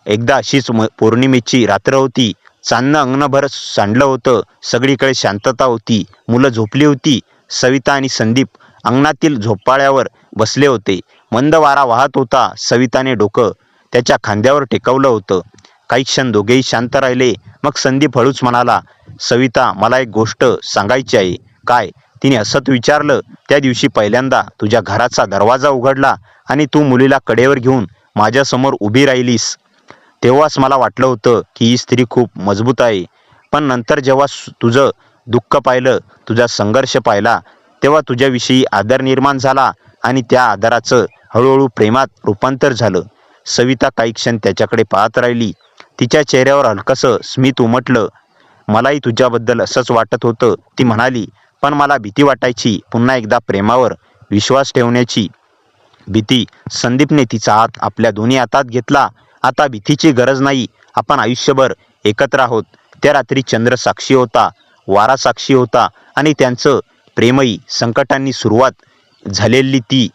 एकदा अशीच पौर्णिमेची रात्र होती. चांदणं अंगणभर सांडलं होतं. सगळीकडे शांतता होती. मुलं झोपली होती. सविता आणि संदीप अंगणातील झोपाळ्यावर बसले होते. मंद वारा वाहत होता. सविताने डोकं त्याच्या खांद्यावर टेकवलं होतं. काही क्षण दोघेही शांत राहिले. मग संदीप हळूच म्हणाला, सविता, मला एक गोष्ट सांगायची आहे. काय? तिने हसत विचारलं. त्या दिवशी पहिल्यांदा तुझ्या घराचा दरवाजा उघडला आणि तू मुलीला कडेवर घेऊन माझ्यासमोर उभी राहिलीस, तेव्हाच मला वाटलं होतं की ही स्त्री खूप मजबूत आहे. पण नंतर जेव्हा तुझं दुःख पाहिलं, तुझा संघर्ष पाहिला, तेव्हा तुझ्याविषयी आदर निर्माण झाला आणि त्या आदराचं हळूहळू प्रेमात रूपांतर झालं. सविता काही क्षण त्याच्याकडे पाहत राहिली. तिच्या चेहऱ्यावर हलकंसं स्मित उमटलं. मलाही तुझ्याबद्दल असंच वाटत होतं, ती म्हणाली. पण मला भीती वाटायची, पुन्हा एकदा प्रेमावर विश्वास ठेवण्याची भीती. संदीपने तिचा हात आपल्या दोन्ही हातात घेतला. आता भीतीची गरज नाही, आपण आयुष्यभर एकत्र आहोत. त्या रात्री चंद्र साक्षी होता, वारा साक्षी होता आणि त्यांचं प्रेमही संकटांनी सुरुवात झालेली ती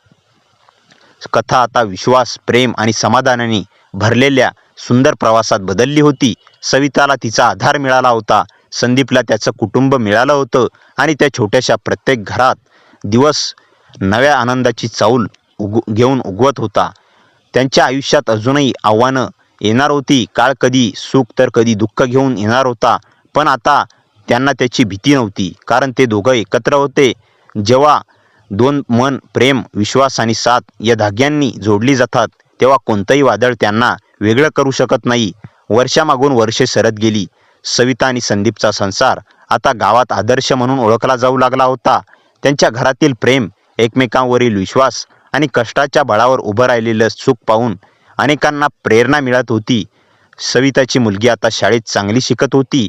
कथा आता विश्वास, प्रेम आणि समाधानाने भरलेल्या सुंदर प्रवासात बदलली होती. सविताला तिचा आधार मिळाला होता. संदीपला त्याचं कुटुंब मिळालं होतं आणि त्या छोट्याशा प्रत्येक घरात दिवस नव्या आनंदाची चाऊल घेऊन उगवत होता. त्यांच्या आयुष्यात अजूनही आव्हानं येणार होती. काळ कधी सुख तर कधी दुःख घेऊन येणार होता. पण आता त्यांना त्याची भीती नव्हती, कारण ते दोघं एकत्र होते. जेव्हा 2 मन, प्रेम, विश्वास आणि साथ या धाग्यांनी जोडली जातात, तेव्हा कोणतंही वादळ त्यांना वेगळं करू शकत नाही. वर्षामागून वर्षे सरत गेली. सविता आणि संदीपचा संसार आता गावात आदर्श म्हणून ओळखला जाऊ लागला होता. त्यांच्या घरातील प्रेम, एकमेकांवरील विश्वास आणि कष्टाच्या बळावर उभं राहिलेलं सुख पाहून अनेकांना प्रेरणा मिळत होती. सविताची मुलगी आता शाळेत चांगली शिकत होती,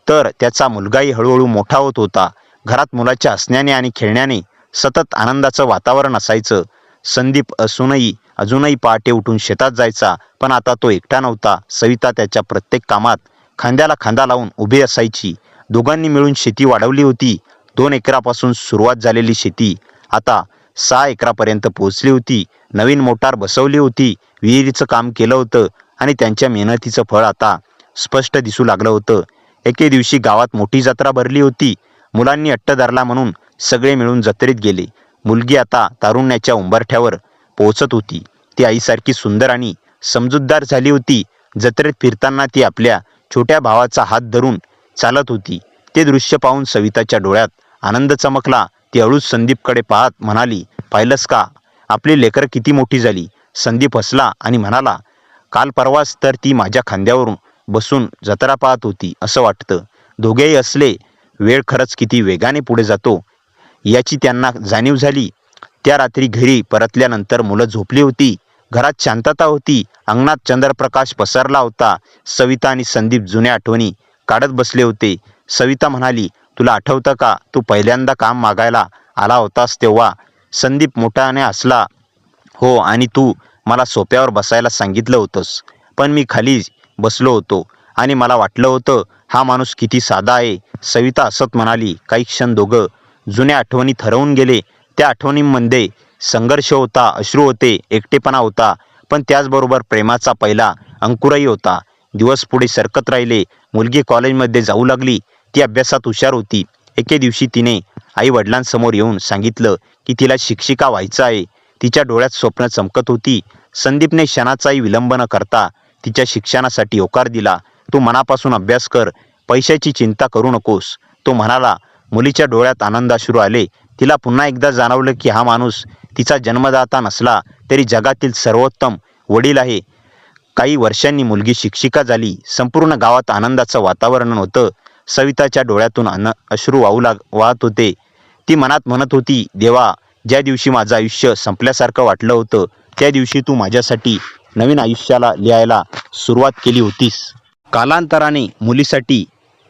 तर त्याचा मुलगाही हळूहळू मोठा होत होता. घरात मुलाच्या हसण्याने आणि खेळण्याने सतत आनंदाचं वातावरण असायचं. संदीप अजूनही पहाटे उठून शेतात जायचा, पण आता तो एकटा नव्हता. सविता त्याच्या प्रत्येक कामात खांद्याला खांदा लावून उभी असायची. दोघांनी मिळून शेती वाढवली होती. 2 एकरापासून सुरुवात झालेली शेती आता 6 एकरापर्यंत पोहोचली होती. नवीन मोटार बसवली होती. विहिरीचं काम केलं होतं आणि त्यांच्या मेहनतीचं फळ आता स्पष्ट दिसू लागलं होतं. एके दिवशी गावात मोठी जत्रा भरली होती. मुलांनी अट्ट धरला म्हणून सगळे मिळून जत्रेत गेले. मुलगी आता तारुण्याच्या उंबरठ्यावर पोहोचत होती. ती आईसारखी सुंदर आणि समजूतदार झाली होती. जत्रेत फिरताना ती आपल्या छोट्या भावाचा हात धरून चालत होती. ते दृश्य पाहून सविताच्या डोळ्यात आनंद चमकला. ती हळूच संदीपकडे पाहत म्हणाली, पाहिलंस का, आपली लेकरं किती मोठी झाली. संदीप हसला आणि म्हणाला, काल परवाच तर ती माझ्या खांद्यावरून बसून जत्रा पाहत होती असं वाटतं. दोघेही हसले. वेळ खरंच किती वेगाने पुढे जातो याची त्यांना जाणीव झाली. त्या रात्री घरी परतल्यानंतर मुलं झोपली होती. घरात शांतता होती. अंगणात चंद्रप्रकाश पसरला होता. सविता आणि संदीप जुन्या आठवणी काढत बसले होते. सविता म्हणाली, तुला आठवतं का, तू पहिल्यांदा काम मागायला आला होतास तेव्हा? संदीप मोठ्याने हसला. हो, आणि तू मला सोप्यावर बसायला सांगितलं होतंस, पण मी खाली बसलो होतो आणि मला वाटलं होतं हा माणूस किती साधा आहे. सविता हसत म्हणाली. काही क्षण दोघं जुन्या आठवणीत हरवून गेले. त्या आठवणींमध्ये संघर्ष होता, अश्रू होते, एकटेपणा होता, पण त्याचबरोबर प्रेमाचा पहिला अंकुरही होता. दिवस पुढे सरकत राहिले. मुलगी कॉलेजमध्ये जाऊ लागली. ती अभ्यासात हुशार होती. एके दिवशी तिने आई वडिलांसमोर येऊन सांगितलं की तिला शिक्षिका व्हायचं आहे. तिच्या डोळ्यात स्वप्न चमकत होती. संदीपने क्षणाचाही विलंब न करता तिच्या शिक्षणासाठी होकार दिला. तू मनापासून अभ्यास कर, पैशाची चिंता करू नकोस, तो म्हणाला. मुलीच्या डोळ्यात आनंदाश्रू आले. तिला पुन्हा एकदा जाणवलं की हा माणूस तिचा जन्मदाता नसला तरी जगातील सर्वोत्तम वडील आहे. काही वर्षांनी मुलगी शिक्षिका झाली. संपूर्ण गावात आनंदाचं वातावरण होतं. सविताच्या डोळ्यातून अश्रू वाहत होते. ती मनात म्हणत होती, देवा, ज्या दिवशी माझं आयुष्य संपल्यासारखं वाटलं होतं त्या दिवशी तू माझ्यासाठी नवीन आयुष्याला लिहायला सुरुवात केली होतीस. कालांतराने मुलीसाठी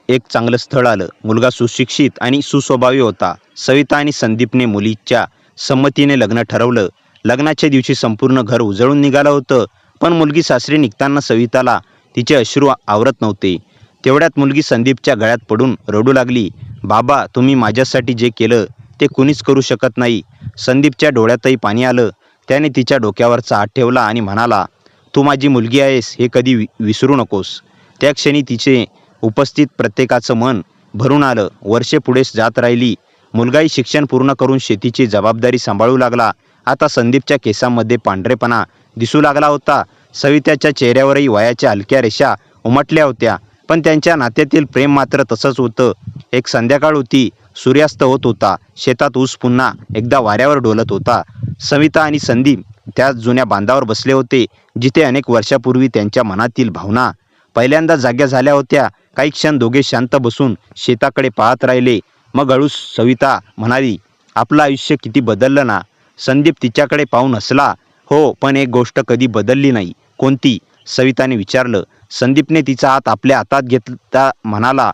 एक चांगलं स्थळ आलं. मुलगा सुशिक्षित आणि सुस्वभावी होता. सविता आणि संदीपने मुलीच्या संमतीने लग्न ठरवलं. लग्नाच्या दिवशी संपूर्ण घर उजळून निघालं होतं. पण मुलगी सासरी निघताना सविताला तिचे अश्रू आवरत नव्हते. तेवढ्यात मुलगी संदीपच्या गळ्यात पडून रडू लागली. बाबा, तुम्ही माझ्यासाठी जे केलं ते कुणीच करू शकत नाही. संदीपच्या डोळ्यातही पाणी आलं. त्याने तिच्या डोक्यावरचा हात ठेवला आणि म्हणाला, तू माझी मुलगी आहेस हे कधी विसरू नकोस. त्या क्षणी तिचे उपस्थित प्रत्येकाचं मन भरून आलं. वर्षे पुढे जात राहिली. मुलगाही शिक्षण पूर्ण करून शेतीची जबाबदारी सांभाळू लागला. आता संदीपच्या केसांमध्ये पांढरेपणा दिसू लागला होता. सविताच्या चेहऱ्यावरही वयाच्या हलक्या रेषा उमटल्या होत्या. पण त्यांच्या नात्यातील प्रेम मात्र तसंच होतं. एक संध्याकाळ होती. सूर्यास्त होत होता. शेतात ऊस पुन्हा एकदा वाऱ्यावर डोलत होता. सविता आणि संदीप त्या जुन्या बांधावर बसले होते जिथे अनेक वर्षापूर्वी त्यांच्या मनातील भावना पहिल्यांदा जाग्या झाल्या होत्या. काही क्षण दोघे शांत बसून शेताकडे पाहत राहिले. मग हळूच सविता म्हणाली, आपलं आयुष्य किती बदललं ना. संदीप तिच्याकडे पाहून हसला. हो, पण एक गोष्ट कधी बदलली नाही. कोणती? सविताने विचारलं. संदीपने तिचा हात आपल्या हातात घेतला म्हणाला,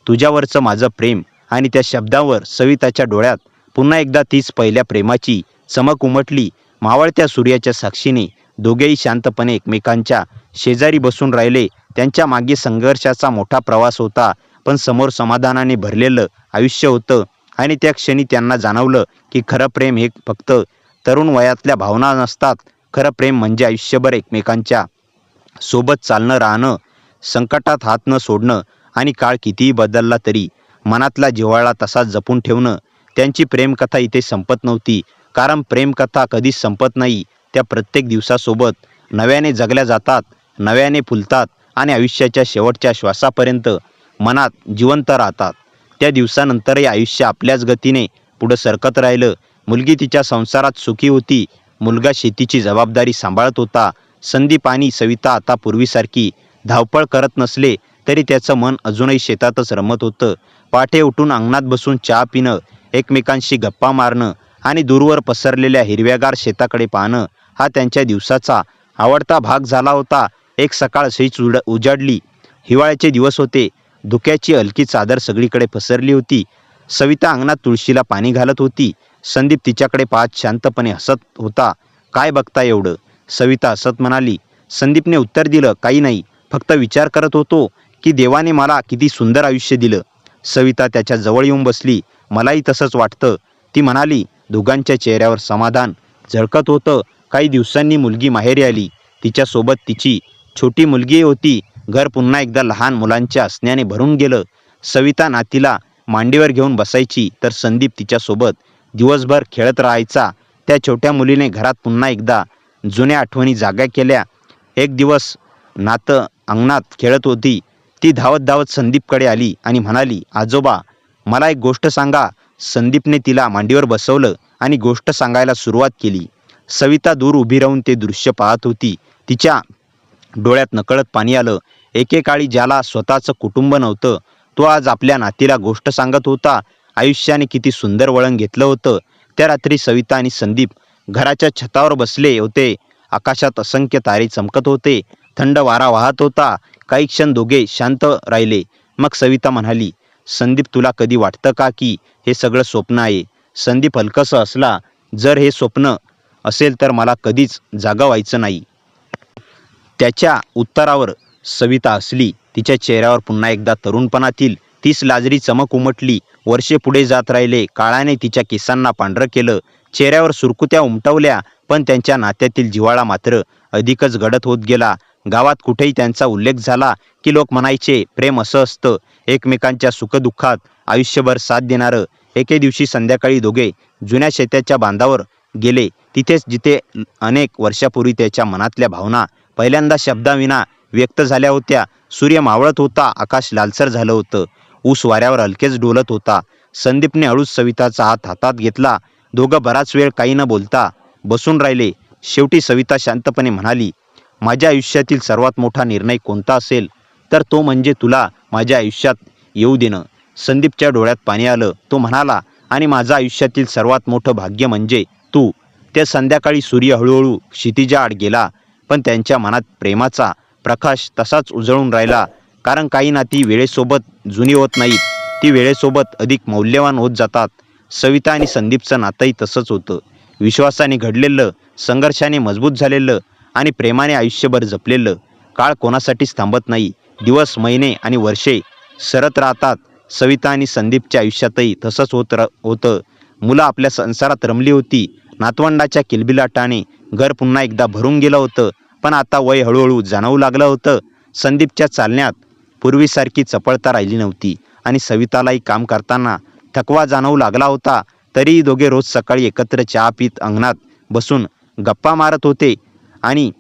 तुझ्यावरचं माझं प्रेम. आणि त्या शब्दावर सविताच्या डोळ्यात पुन्हा एकदा तीच पहिल्या प्रेमाची चमक उमटली. मावळत्या सूर्याच्या साक्षीने दोघेही शांतपणे एकमेकांच्या शेजारी बसून राहिले. त्यांच्या मागे संघर्षाचा मोठा प्रवास होता, पण समोर समाधानाने भरलेलं आयुष्य होतं. आणि त्या क्षणी त्यांना जाणवलं की खरं प्रेम हे फक्त तरुण वयातल्या भावना नसतात. खरं प्रेम म्हणजे आयुष्यभर एकमेकांच्या सोबत चालणं राहणं, संकटात हात न सोडणं आणि काळ कितीही बदलला तरी मनातला जिव्हाळा तसाच जपून ठेवणं. त्यांची प्रेमकथा इथे संपत नव्हती, कारण प्रेमकथा कधीच संपत नाही. त्या प्रत्येक दिवसासोबत नव्याने जगल्या जातात, नव्याने फुलतात आणि आयुष्याच्या शेवटच्या श्वासापर्यंत मनात जिवंत राहतात. त्या दिवसानंतरही आयुष्य आपल्याच गतीने पुढं सरकत राहिलं. मुलगी तिच्या संसारात सुखी होती. मुलगा शेतीची जबाबदारी सांभाळत होता. संदीप आणि सविता आता पूर्वीसारखी धावपळ करत नसले तरी त्याचं मन अजूनही शेतातच रमत होतं. पहाटे उठून अंगणात बसून चहा पिणं, एकमेकांशी गप्पा मारणं आणि दूरवर पसरलेल्या हिरव्यागार शेताकडे पाहणं हा त्यांच्या दिवसाचा आवडता भाग झाला होता. एक सकाळ अशीच उजाडली. हिवाळ्याचे दिवस होते. धुक्याची हलकी चादर सगळीकडे पसरली होती. सविता अंगणात तुळशीला पाणी घालत होती. संदीप तिच्याकडे पाहत शांतपणे हसत होता. काय बघता एवढं? सविता हसत म्हणाली. संदीपने उत्तर दिलं, काही नाही, फक्त विचार करत होतो की देवाने मला किती सुंदर आयुष्य दिलं. सविता त्याच्या जवळ येऊन बसली. मलाही तसंच वाटतं, ती म्हणाली. दोघांच्या चेहऱ्यावर समाधान झळकत होतं. काही दिवसांनी मुलगी माहेरी आली. तिच्यासोबत तिची छोटी मुलगी होती. घर पुन्हा एकदा लहान मुलांच्या हसण्याने भरून गेलं. सविता नातीला मांडीवर घेऊन बसायची तर संदीप तिच्यासोबत दिवसभर खेळत राहायचा. त्या छोट्या मुलीने घरात पुन्हा एकदा जुन्या आठवणी जाग्या केल्या. एक दिवस नातं अंगणात खेळत होती. ती धावत धावत संदीपकडे आली आणि म्हणाली, आजोबा, मला एक गोष्ट सांगा. संदीपने तिला मांडीवर बसवलं आणि गोष्ट सांगायला सुरुवात केली. सविता दूर उभी राहून ते दृश्य पाहत होती. तिच्या डोळ्यात नकळत पाणी आलं. एकेकाळी ज्याला स्वतःचं कुटुंब नव्हतं तो आज आपल्या नातीला गोष्ट सांगत होता. आयुष्याने किती सुंदर वळण घेतलं होतं. त्या रात्री सविता आणि संदीप घराच्या छतावर बसले होते. आकाशात असंख्य तारे चमकत होते. थंड वारा वाहत होता. काही क्षण दोघे शांत राहिले. मग सविता म्हणाली, संदीप, तुला कधी वाटतं का की हे सगळं स्वप्न आहे? संदीप हलकंसं हसला. जर हे स्वप्न असेल तर मला कधीच जागा व्हायचं नाही. त्याच्या उत्तरावर सविता हसली. तिच्या चेहऱ्यावर पुन्हा एकदा तरुणपणातील तीच लाजरी चमक उमटली. वर्षे पुढे जात राहिले. काळाने तिच्या केसांना पांढरं केलं. चेहऱ्यावर सुरकुत्या उमटवल्या. पण त्यांच्या नात्यातील जिव्हाळा मात्र अधिकच गडद होत गेला. गावात कुठेही त्यांचा उल्लेख झाला की लोक म्हणायचे, प्रेम असं असतं, एकमेकांच्या सुखदुःखात आयुष्यभर साथ देणारं. एके दिवशी संध्याकाळी दोघे जुन्या शेताच्या बांधावर गेले. तिथेच जिथे अनेक वर्षापूर्वी त्याच्या मनातल्या भावना पहिल्यांदा शब्दाविना व्यक्त झाल्या होत्या. सूर्य मावळत होता. आकाश लालसर झालं होतं. ऊस वाऱ्यावर हलकेच डोलत होता. संदीपने हळूच सविताचा हात हातात घेतला. दोघं बराच वेळ काही न बोलता बसून राहिले. शेवटी सविता शांतपणे म्हणाली, माझ्या आयुष्यातील सर्वात मोठा निर्णय कोणता असेल तर तो म्हणजे तुला माझ्या आयुष्यात येऊ देणं. संदीपच्या डोळ्यात पाणी आलं. तो म्हणाला, आणि माझं आयुष्यातील सर्वात मोठं भाग्य म्हणजे तू. त्या संध्याकाळी सूर्य हळूहळू क्षितिजाआड गेला, पण त्यांच्या मनात प्रेमाचा प्रकाश तसाच उजळून राहिला. कारण काही नाती वेळेसोबत जुनी होत नाहीत, ती वेळेसोबत अधिक मौल्यवान होत जातात. सविता आणि संदीपचं नातंही तसंच होतं. विश्वासाने घडलेलं, संघर्षाने मजबूत झालेलं आणि प्रेमाने आयुष्यभर जपलेलं. काळ कोणासाठीच थांबत नाही. दिवस, महिने आणि वर्षे सरत राहतात. सविता आणि संदीपच्या आयुष्यातही तसंच होतं. मुलं आपल्या संसारात रमली होती. नातवंडाच्या किलबिलाटाने घर पुन्हा एकदा भरून गेलं होतं. पण आता वय हळूहळू जाणवू लागलं होतं. संदीपच्या चालण्यात पूर्वीसारखी चपळता राहिली नव्हती आणि सवितालाही काम करताना थकवा जाणवू लागला होता. तरीही दोघे रोज सकाळी एकत्र चहा पीत अंगणात बसून गप्पा मारत होते आणि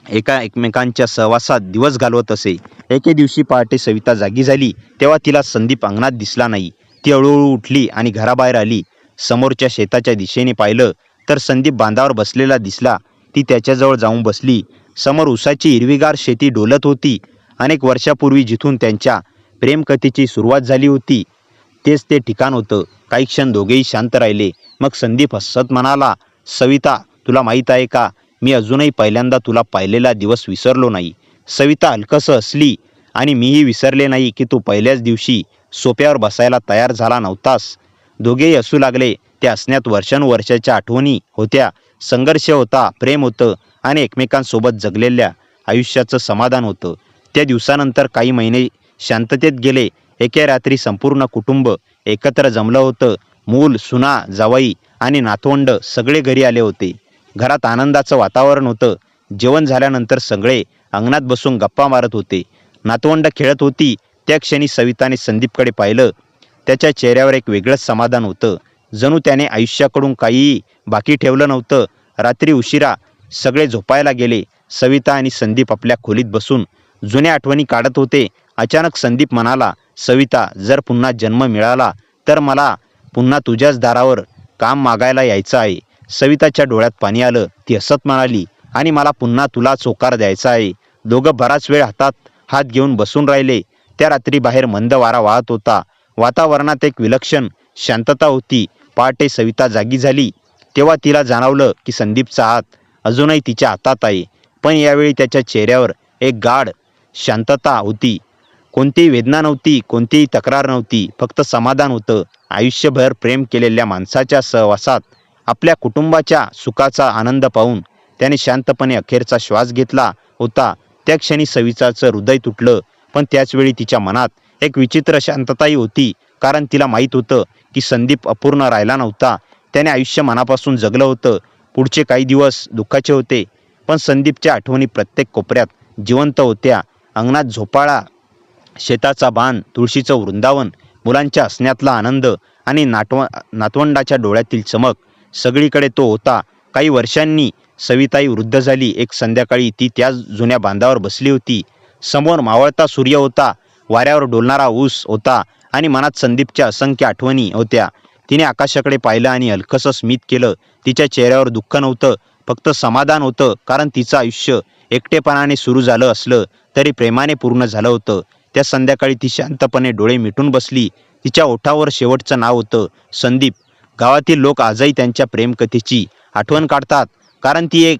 एकमेकांच्या सहवासात दिवस घालवत असे. एके दिवशी पहाटे सविता जागी झाली तेव्हा तिला संदीप अंगणात दिसला नाही. ती हळूहळू उठली आणि घराबाहेर आली. समोरच्या शेताच्या दिशेने पाहिलं तर संदीप बांधावर बसलेला दिसला. ती त्याच्याजवळ जाऊन बसली. समोर उसाची हिरवीगार शेती डोलत होती. अनेक वर्षापूर्वी जिथून त्यांच्या प्रेमकथेची सुरुवात झाली होती तेच ते ठिकाण होतं. काही क्षण दोघेही शांत राहिले. मग संदीप हसत म्हणाला, सविता, तुला माहीत आहे का, मी अजूनही पहिल्यांदा तुला पाहिलेला दिवस विसरलो नाही. सविता हलकसं हसली, आणि मीही विसरले नाही की तू पहिल्याच दिवशी सोफ्यावर बसायला तयार झाला नव्हतास. दोघेही हसू लागले. त्या हसण्यात वर्षानुवर्षाच्या आठवणी होत्या. संघर्ष होता, प्रेम होतं आणि एकमेकांसोबत जगलेल्या आयुष्याचं समाधान होतं. त्या दिवसानंतर काही महिने शांततेत गेले. एके रात्री संपूर्ण कुटुंब एकत्र जमलं होतं. मूल, सुना, जावई आणि नातवंड सगळे घरी आले होते. घरात आनंदाचं वातावरण होतं. जेवण झाल्यानंतर सगळे अंगणात बसून गप्पा मारत होते. नातवंड खेळत होती. त्या क्षणी सविताने संदीपकडे पाहिलं. त्याच्या चेहऱ्यावर एक वेगळंच समाधान होतं. जणू त्याने आयुष्याकडून काहीही बाकी ठेवलं नव्हतं. रात्री उशिरा सगळे झोपायला गेले. सविता आणि संदीप आपल्या खोलीत बसून जुन्या आठवणी काढत होते. अचानक संदीप म्हणाला, सविता, जर पुन्हा जन्म मिळाला तर मला पुन्हा तुझ्याच दारावर काम मागायला यायचं आहे. सविताच्या डोळ्यात पाणी आलं. ती हसत म्हणाली, आणि मला पुन्हा तुलाच होकार द्यायचा आहे. दोघं बराच वेळ हातात हात घेऊन बसून राहिले. त्या रात्री बाहेर मंद वारा वाहत होता. वातावरणात एक विलक्षण शांतता होती. पहाटे सविता जागी झाली तेव्हा तिला जाणवलं की संदीपचा हात अजूनही तिच्या हातात आहे. पण यावेळी त्याच्या चेहऱ्यावर एक गाढ शांतता होती. कोणतीही वेदना नव्हती, कोणतीही तक्रार नव्हती, फक्त समाधान होतं. आयुष्यभर प्रेम केलेल्या माणसाच्या सहवासात आपल्या कुटुंबाच्या सुखाचा आनंद पाहून त्याने शांतपणे अखेरचा श्वास घेतला होता. त्या क्षणी सविताचं हृदय तुटलं. पण त्याचवेळी तिच्या मनात एक विचित्र शांतताही होती. कारण तिला माहीत होतं की संदीप अपूर्ण राहिला नव्हता. त्याने आयुष्य मनापासून जगलं होतं. पुढचे काही दिवस दुःखाचे होते, पण संदीपच्या आठवणी प्रत्येक कोपऱ्यात जिवंत होत्या. अंगणात झोपाळा, शेताचा बांध, तुळशीचं वृंदावन, मुलांच्या हसण्यातला आनंद आणि नातवंडाच्या डोळ्यातील चमक, सगळीकडे तो होता. काही वर्षांनी सविताई वृद्ध झाली. एक संध्याकाळी ती त्याच जुन्या बांधावर बसली होती. समोर मावळता सूर्य होता, वाऱ्यावर डोलणारा ऊस होता आणि मनात संदीपच्या असंख्य आठवणी होत्या. तिने आकाशाकडे पाहिलं आणि हलकसं स्मित केलं. तिच्या चेहऱ्यावर दुःख नव्हतं, फक्त समाधान होतं. कारण तिचं आयुष्य एकटेपणाने सुरू झालं असलं तरी प्रेमाने पूर्ण झालं होतं. त्या संध्याकाळी ती शांतपणे डोळे मिटून बसली. तिच्या ओठावर शेवटचं नाव होतं, संदीप. गावातील लोक आजही त्यांच्या प्रेमकथेची आठवण काढतात. कारण ती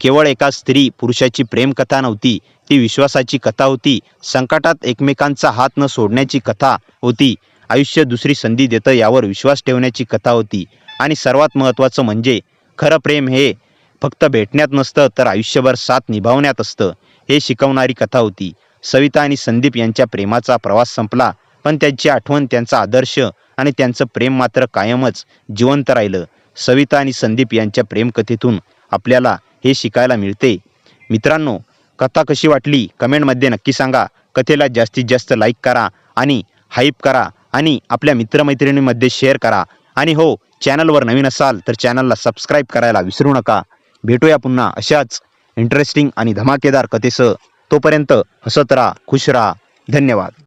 केवळ एका स्त्री पुरुषाची प्रेमकथा नव्हती, ती विश्वासाची कथा होती. संकटात एकमेकांचा हात न सोडण्याची कथा होती. आयुष्य दुसरी संधी देतं यावर विश्वास ठेवण्याची कथा होती. आणि सर्वात महत्त्वाचं म्हणजे खरं प्रेम हे फक्त भेटण्यात नसतं तर आयुष्यभर साथ निभावण्यात असतं, हे शिकवणारी कथा होती. सविता आणि संदीप यांच्या प्रेमाचा प्रवास संपला, पण त्यांची आठवण, त्यांचा आदर्श आणि त्यांचं प्रेम मात्र कायमच जिवंत राहिलं. सविता आणि संदीप यांच्या प्रेमकथेतून आपल्याला हे शिकायला मिळते. मित्रांनो, कथा कशी वाटली कमेंटमध्ये नक्की सांगा. कथेला जास्तीत जास्त लाईक करा आणि हाईप करा आणि आपल्या मित्रमैत्रिणींमध्ये शेअर करा. आणि हो, चॅनलवर नवीन असाल तर चॅनलला सबस्क्राईब करायला विसरू नका. भेटूया पुन्हा अशाच इंटरेस्टिंग आणि धमाकेदार कथेसह. तोपर्यंत हसत राहा, खुश राहा. धन्यवाद.